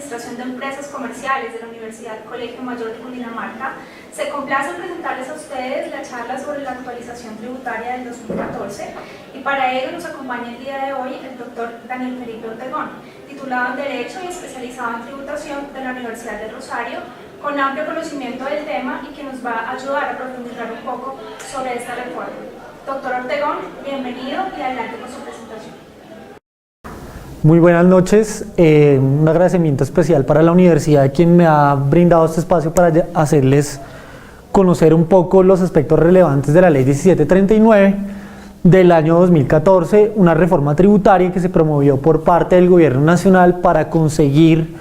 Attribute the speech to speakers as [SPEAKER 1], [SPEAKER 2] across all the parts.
[SPEAKER 1] Administración de Empresas Comerciales de la Universidad Colegio Mayor de Cundinamarca, se complace en presentarles a ustedes la charla sobre la actualización tributaria del 2014 y para ello nos acompaña el día de hoy el doctor Daniel Felipe Ortegón, titulado en Derecho y especializado en Tributación de la Universidad de Rosario, con amplio conocimiento del tema y que nos va a ayudar a profundizar un poco sobre esta reforma. Doctor Ortegón, bienvenido y adelante con su presentación.
[SPEAKER 2] Muy buenas noches, un agradecimiento especial para la universidad quien me ha brindado este espacio para hacerles conocer un poco los aspectos relevantes de la Ley 1739 del año 2014, una reforma tributaria que se promovió por parte del Gobierno Nacional para conseguir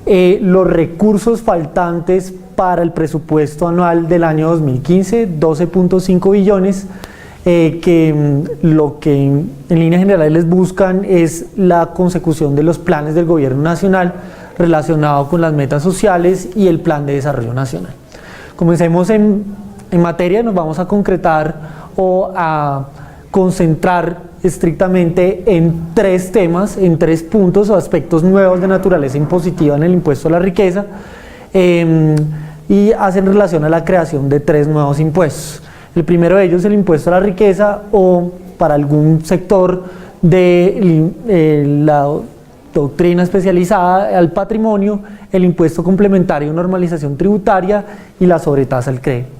[SPEAKER 2] los recursos faltantes para el presupuesto anual del año 2015, 12.5 billones, que lo que en líneas generales buscan es la consecución de los planes del Gobierno Nacional relacionados con las metas sociales y el Plan de Desarrollo Nacional. Comencemos en materia, nos vamos a concretar o a concentrar estrictamente en tres temas, en tres puntos o aspectos nuevos de naturaleza impositiva en el impuesto a la riqueza y hacen relación a la creación de tres nuevos impuestos. El primero de ellos es el impuesto a la riqueza o para algún sector de la doctrina especializada al patrimonio, el impuesto complementario de normalización tributaria y la sobretasa al crédito.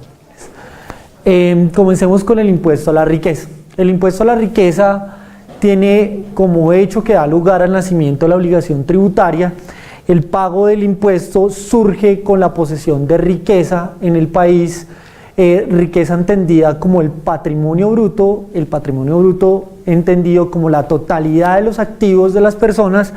[SPEAKER 2] Comencemos con el impuesto a la riqueza. El impuesto a la riqueza tiene como hecho que da lugar al nacimiento de la obligación tributaria. El pago del impuesto surge con la posesión de riqueza en el país, riqueza entendida como el patrimonio bruto entendido como la totalidad de los activos de las personas,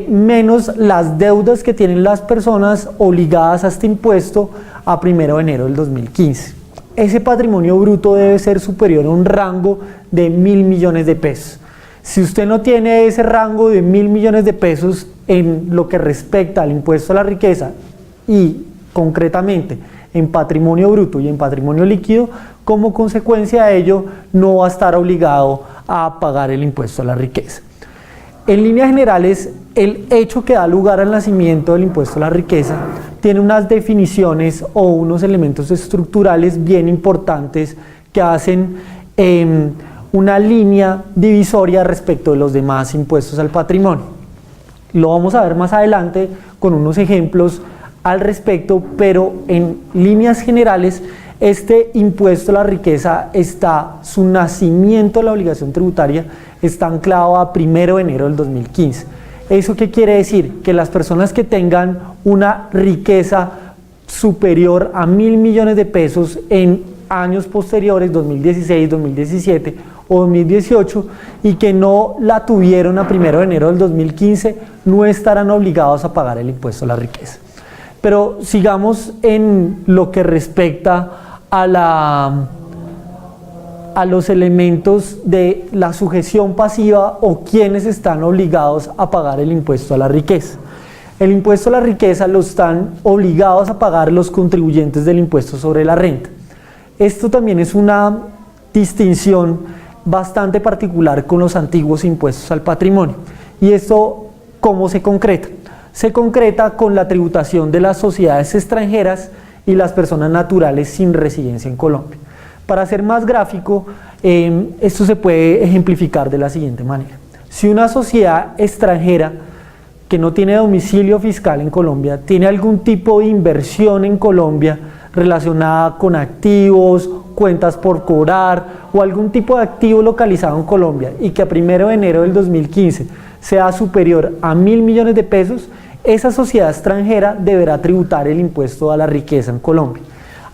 [SPEAKER 2] menos las deudas que tienen las personas obligadas a este impuesto a 1 de enero del 2015. Ese patrimonio bruto debe ser superior a un rango de 1.000 millones de pesos. Si usted no tiene ese rango de 1.000 millones de pesos en lo que respecta al impuesto a la riqueza y concretamente en patrimonio bruto y en patrimonio líquido, como consecuencia de ello no va a estar obligado a pagar el impuesto a la riqueza. En líneas generales, el hecho que da lugar al nacimiento del impuesto a la riqueza tiene unas definiciones o unos elementos estructurales bien importantes que hacen una línea divisoria respecto de los demás impuestos al patrimonio. Lo vamos a ver más adelante con unos ejemplos al respecto, pero en líneas generales este impuesto a la riqueza su nacimiento de la obligación tributaria está anclado a 1 de enero del 2015. ¿Eso qué quiere decir? Que las personas que tengan una riqueza superior a 1.000 millones de pesos en años posteriores, 2016, 2017 o 2018, y que no la tuvieron a 1 de enero del 2015, no estarán obligados a pagar el impuesto a la riqueza. Pero sigamos en lo que respecta a los elementos de la sujeción pasiva o quienes están obligados a pagar el impuesto a la riqueza. El impuesto a la riqueza lo están obligados a pagar los contribuyentes del impuesto sobre la renta. Esto también es una distinción bastante particular con los antiguos impuestos al patrimonio. ¿Y esto cómo se concreta? Se concreta con la tributación de las sociedades extranjeras y las personas naturales sin residencia en Colombia. Para ser más gráfico, esto se puede ejemplificar de la siguiente manera. Si una sociedad extranjera que no tiene domicilio fiscal en Colombia, tiene algún tipo de inversión en Colombia relacionada con activos, cuentas por cobrar o algún tipo de activo localizado en Colombia y que a 1 de enero del 2015 sea superior a 1.000 millones de pesos, esa sociedad extranjera deberá tributar el impuesto a la riqueza en Colombia.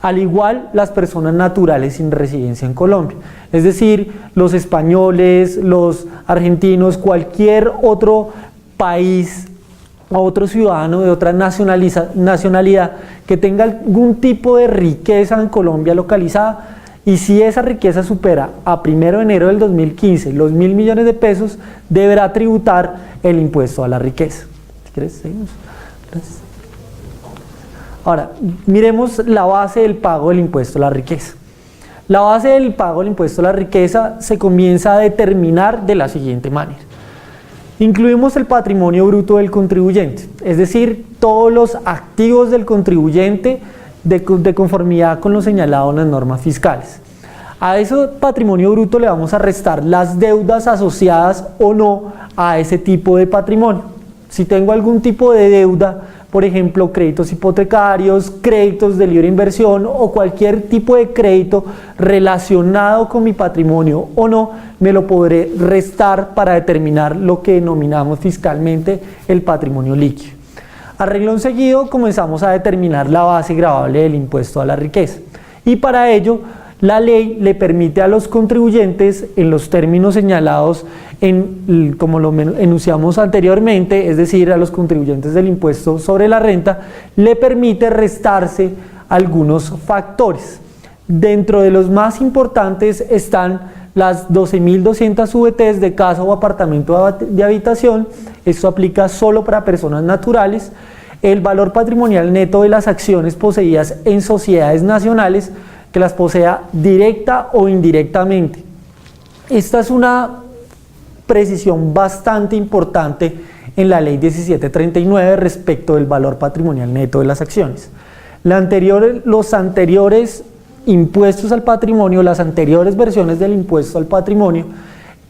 [SPEAKER 2] Al igual las personas naturales sin residencia en Colombia, es decir, los españoles, los argentinos, cualquier otro país o otro ciudadano de otra nacionalidad que tenga algún tipo de riqueza en Colombia localizada, y si esa riqueza supera a 1 de enero del 2015 los 1.000 millones de pesos, deberá tributar el impuesto a la riqueza. Si quieres, seguimos. Gracias. Ahora, miremos la base del pago del impuesto a la riqueza. La base del pago del impuesto a la riqueza se comienza a determinar de la siguiente manera. Incluimos el patrimonio bruto del contribuyente, es decir, todos los activos del contribuyente de conformidad con lo señalado en las normas fiscales. A ese patrimonio bruto le vamos a restar las deudas asociadas o no a ese tipo de patrimonio. Si tengo algún tipo de deuda, por ejemplo, créditos hipotecarios, créditos de libre inversión o cualquier tipo de crédito relacionado con mi patrimonio o no, me lo podré restar para determinar lo que denominamos fiscalmente el patrimonio líquido. A renglón seguido comenzamos a determinar la base gravable del impuesto a la riqueza y para ello la ley le permite a los contribuyentes, en los términos señalados como lo enunciamos anteriormente, es decir, a los contribuyentes del impuesto sobre la renta, le permite restarse algunos factores. Dentro de los más importantes están las 12.200 VTs de casa o apartamento de habitación, esto aplica solo para personas naturales, el valor patrimonial neto de las acciones poseídas en sociedades nacionales, que las posea directa o indirectamente. Esta es una precisión bastante importante en la ley 1739 respecto del valor patrimonial neto de las acciones. Los anteriores impuestos al patrimonio, las anteriores versiones del impuesto al patrimonio,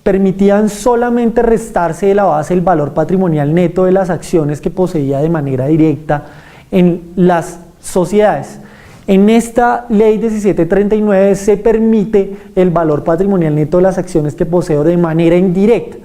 [SPEAKER 2] permitían solamente restarse de la base el valor patrimonial neto de las acciones que poseía de manera directa en las sociedades. En esta ley 1739 se permite el valor patrimonial neto de las acciones que poseo de manera indirecta.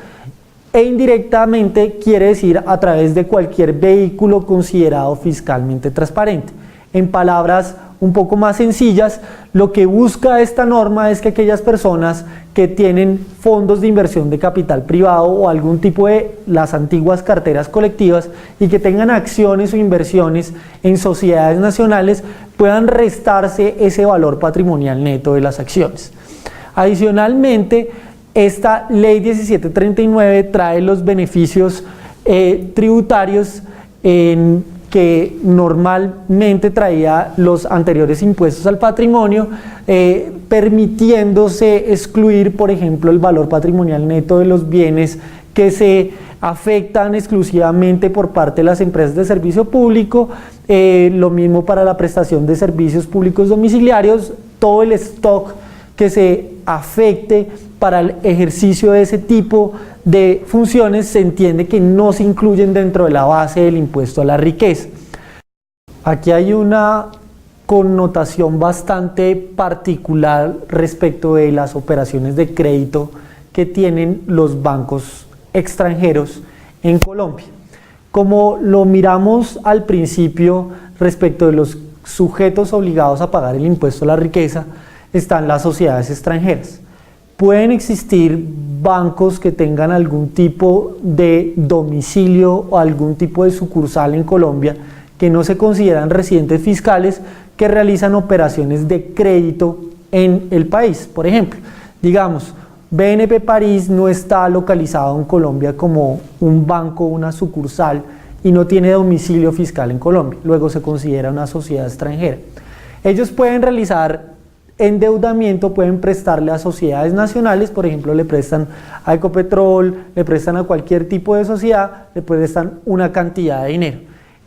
[SPEAKER 2] E indirectamente quiere decir a través de cualquier vehículo considerado fiscalmente transparente. En palabras un poco más sencillas, lo que busca esta norma es que aquellas personas que tienen fondos de inversión de capital privado o algún tipo de las antiguas carteras colectivas y que tengan acciones o inversiones en sociedades nacionales puedan restarse ese valor patrimonial neto de las acciones. Adicionalmente, esta ley 1739 trae los beneficios tributarios que normalmente traía los anteriores impuestos al patrimonio, permitiéndose excluir, por ejemplo, el valor patrimonial neto de los bienes que se afectan exclusivamente por parte de las empresas de servicio público, lo mismo para la prestación de servicios públicos domiciliarios, todo el stock que se afecte para el ejercicio de ese tipo de funciones se entiende que no se incluyen dentro de la base del impuesto a la riqueza. Aquí hay una connotación bastante particular respecto de las operaciones de crédito que tienen los bancos extranjeros en Colombia. Como lo miramos al principio respecto de los sujetos obligados a pagar el impuesto a la riqueza, están las sociedades extranjeras. Pueden existir bancos que tengan algún tipo de domicilio o algún tipo de sucursal en Colombia que no se consideran residentes fiscales que realizan operaciones de crédito en el país. Por ejemplo, digamos, BNP París no está localizado en Colombia como un banco, una sucursal y no tiene domicilio fiscal en Colombia, luego se considera una sociedad extranjera. Ellos pueden realizar endeudamiento, pueden prestarle a sociedades nacionales, por ejemplo le prestan a Ecopetrol, le prestan a cualquier tipo de sociedad, le prestan una cantidad de dinero.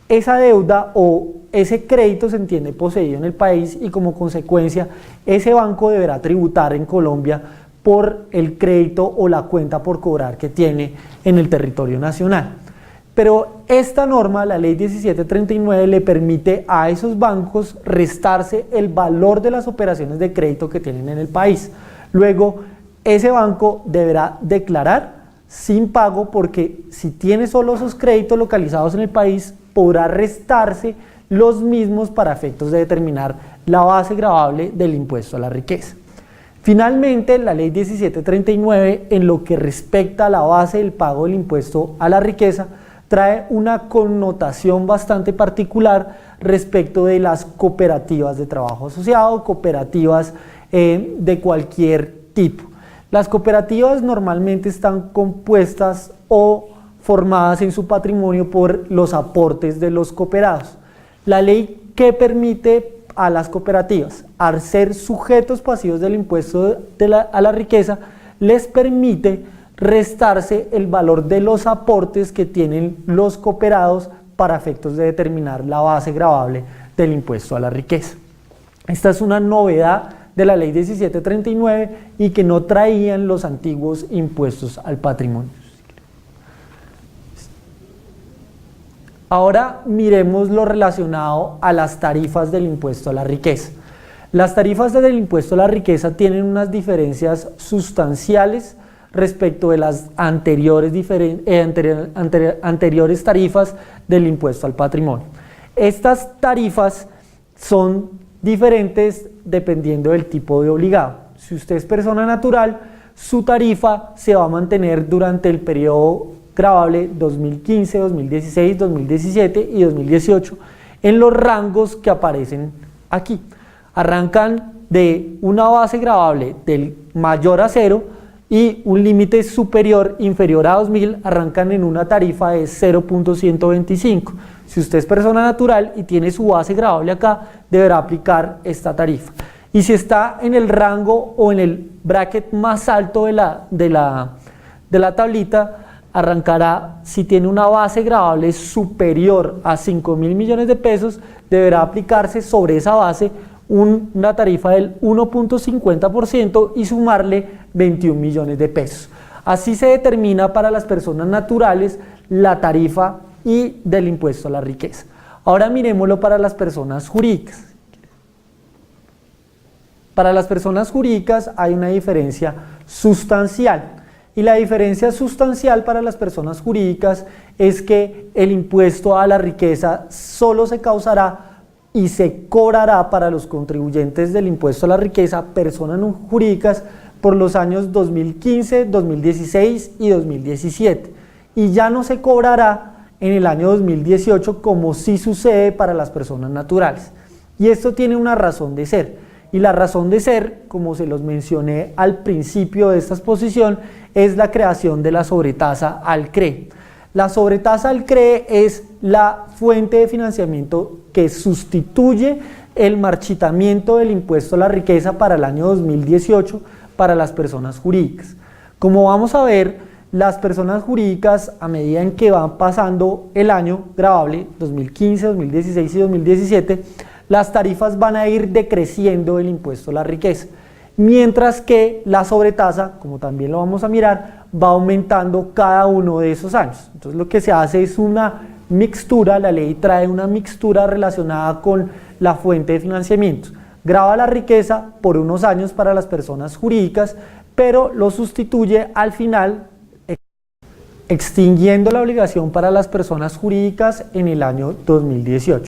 [SPEAKER 2] Esa deuda o ese crédito se entiende poseído en el país y como consecuencia ese banco deberá tributar en Colombia por el crédito o la cuenta por cobrar que tiene en el territorio nacional. Pero esta norma, la ley 1739, le permite a esos bancos restarse el valor de las operaciones de crédito que tienen en el país. Luego, ese banco deberá declarar sin pago porque si tiene solo esos créditos localizados en el país, podrá restarse los mismos para efectos de determinar la base gravable del impuesto a la riqueza. Finalmente, la ley 1739, en lo que respecta a la base del pago del impuesto a la riqueza, trae una connotación bastante particular respecto de las cooperativas de trabajo asociado, cooperativas de cualquier tipo. Las cooperativas normalmente están compuestas o formadas en su patrimonio por los aportes de los cooperados. La ley que permite a las cooperativas, al ser sujetos pasivos del impuesto a la riqueza, les permite restarse el valor de los aportes que tienen los cooperados para efectos de determinar la base gravable del impuesto a la riqueza. Esta es una novedad de la ley 1739 y que no traían los antiguos impuestos al patrimonio. Ahora miremos lo relacionado a las tarifas del impuesto a la riqueza. Las tarifas del impuesto a la riqueza tienen unas diferencias sustanciales respecto de las anteriores tarifas del impuesto al patrimonio. Estas tarifas son diferentes dependiendo del tipo de obligado. Si usted es persona natural, su tarifa se va a mantener durante el periodo gravable 2015, 2016, 2017 y 2018 en los rangos que aparecen aquí. Arrancan de una base gravable del mayor a 0 y un límite inferior a 2000, arrancan en una tarifa de 0.125. Si usted es persona natural y tiene su base gravable acá, deberá aplicar esta tarifa. Y si está en el rango o en el bracket más alto de la tablita, arrancará, si tiene una base gravable superior a 5.000 millones de pesos, deberá aplicarse sobre esa base una tarifa del 1.50% y sumarle 21 millones de pesos. Así se determina para las personas naturales la tarifa y del impuesto a la riqueza. Ahora miremoslo para las personas jurídicas. Para las personas jurídicas hay una diferencia sustancial. Y la diferencia sustancial para las personas jurídicas es que el impuesto a la riqueza solo se causará y se cobrará para los contribuyentes del impuesto a la riqueza, personas no jurídicas, por los años 2015, 2016 y 2017. Y ya no se cobrará en el año 2018 como sí sucede para las personas naturales. Y esto tiene una razón de ser. Y la razón de ser, como se los mencioné al principio de esta exposición, es la creación de la sobretasa al CRE. La sobretasa al CRE es la fuente de financiamiento que sustituye el marchitamiento del impuesto a la riqueza para el año 2018 para las personas jurídicas. Como vamos a ver, las personas jurídicas, a medida en que van pasando el año gravable, 2015, 2016 y 2017, las tarifas van a ir decreciendo el impuesto a la riqueza, mientras que la sobretasa, como también lo vamos a mirar, va aumentando cada uno de esos años. Entonces lo que se hace es una mixtura, la ley trae una mixtura relacionada con la fuente de financiamiento. Grava la riqueza por unos años para las personas jurídicas, pero lo sustituye al final, extinguiendo la obligación para las personas jurídicas en el año 2018.